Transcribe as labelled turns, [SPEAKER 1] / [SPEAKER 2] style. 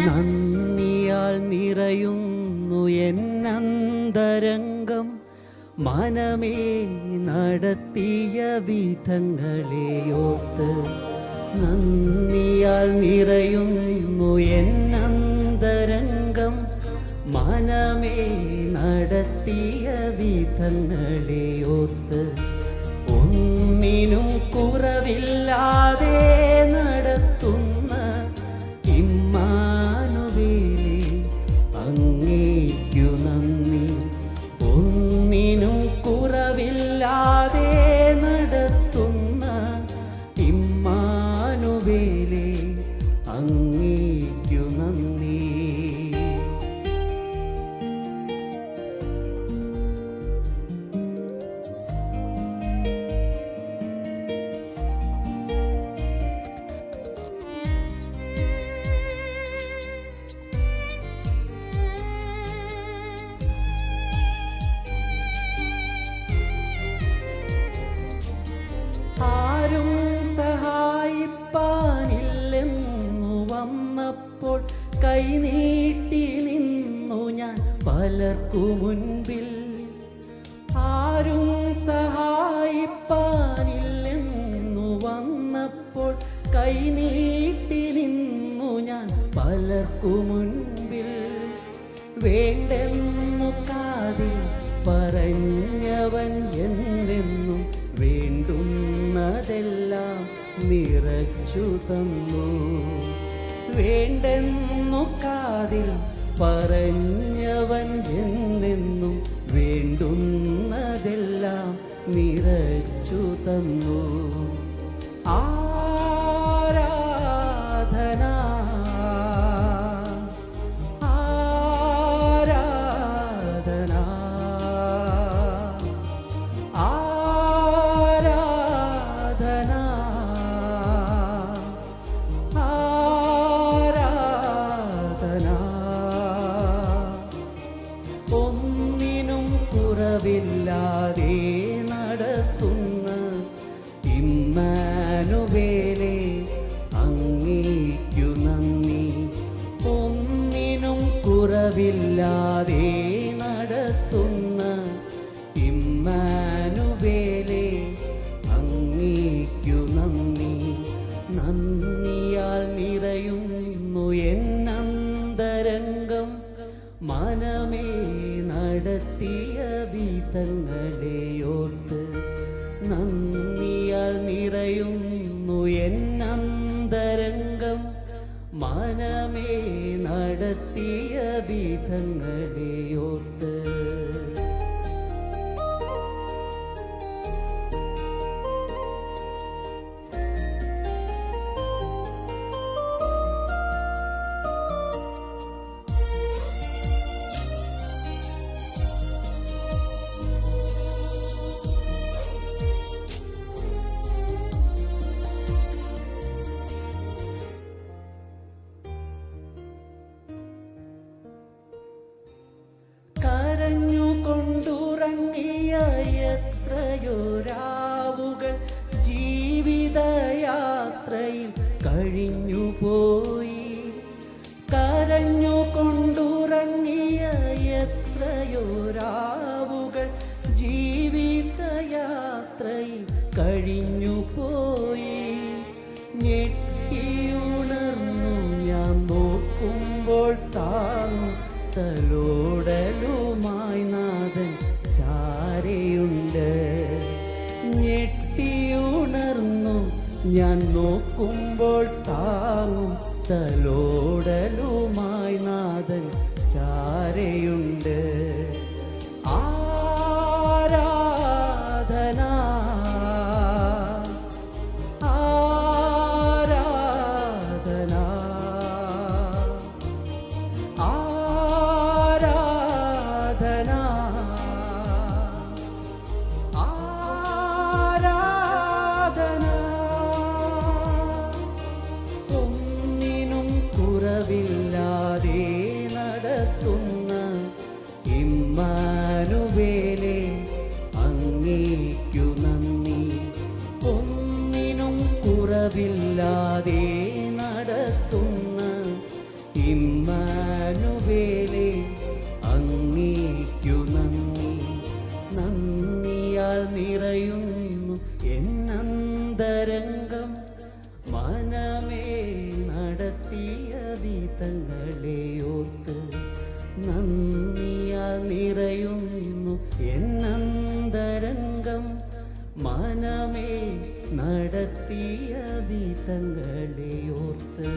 [SPEAKER 1] നന്ദിയാൽ നിറയുന്നു എന്നന്തരംഗം, മനമേ നടത്തിയ വിധങ്ങളെയോർത്ത്. നന്ദിയാൽ നിറയുന്നു എന്നന്തരംഗം, മനമേ നടത്തിയ വിധങ്ങളെയോർത്ത്. ഒന്നിനും കുറവില്ലാതെ നടത്തുന്ന ഇമ്മാനുവേലേ, അങ്ങേക്കു നന്ദി. ഒന്നിനും കുറവില്ലാതെ നടത്തുന്ന ഇമ്മാനുവേലേ, അങ്ങേക്കു നന്ദി. ആരും സഹായിപ്പാനില്ലെന്നു വന്നപ്പോൾ കൈനീട്ടി നിന്നു ഞാൻ പലർക്കു മുൻപിൽ. ആരും സഹായിപ്പാനില്ലെന്നു വന്നപ്പോൾ കൈനീട്ടി നിന്നു ഞാൻ പലർക്കു മുൻപിൽ. വേണ്ടെന്നു കാതിൽ പറഞ്ഞവൻ എന്നെന്നും വേണ്ടുന്നതെല്ലാം നിറച്ചു തന്നു. വേണ്ടെന്നു കാതിൽ പറഞ്ഞവൻ എന്നെന്നും വേണ്ടുന്നതെല്ലാം നിറച്ചു തന്നു. ആരാധന ആരാധന ആരാധന ആരാധന. ഒന്നിനും കുറവില്ലാതെ നടത്തുന്ന ഇമ്മാനുവേലേ, അങ്ങേക്കു നന്ദി. ഒന്നിനും കുറവില്ലാതെ നടത്തുന്ന ഇമ്മാനുവേലേ, അങ്ങേക്കു നന്ദി. നന്ദിയാൽ നിറയുന്നു എന്നന്തരംഗം, മനമേ നടത്തിയ വിധങ്ങളെയോർത്ത്. നന്ദിയാൽ നിറയുന്നു എന്നന്തരംഗം, മനമേ നടത്തിയ വിധങ്ങളെയോർത്ത്. കരഞ്ഞുകൊണ്ടുറങ്ങിയ എത്രയോ രാവുകൾ ജീവിതയാത്രയിൽ കഴിഞ്ഞുപോയി. കരഞ്ഞുകൊണ്ടുറങ്ങിയ എത്രയോ രാവുകൾ ജീവിതയാത്രയിൽ കഴിഞ്ഞുപോയി. ഞെട്ടിയുണർന്നു ഞാൻ നോക്കുമ്പോൾ താങ്ങും തലോടലുമായി നാഥൻ ചാരയുണ്ട്. ഞെട്ടിയുണർന്നു ഞാൻ നോക്കുമ്പോൾ താങ്ങും തലോടലുമായി നാഥൻ ചാരയുണ്ട്. ആരാധന ആരാധന ആരാധന ആരാധന. ഒന്നിനും കുറവില്ലാതെ നടത്തുന്ന നന്ദിയാൽ നിറയുന്നു എന്നന്തരംഗം മനമേ നടത്തിയ വിധങ്ങളെ ഓർത്ത് നന്ദിയാൽ നിറയുന്നു എന്നന്തരംഗം മനമേ നടത്തിയ വിധങ്ങളെ ഓർത്ത്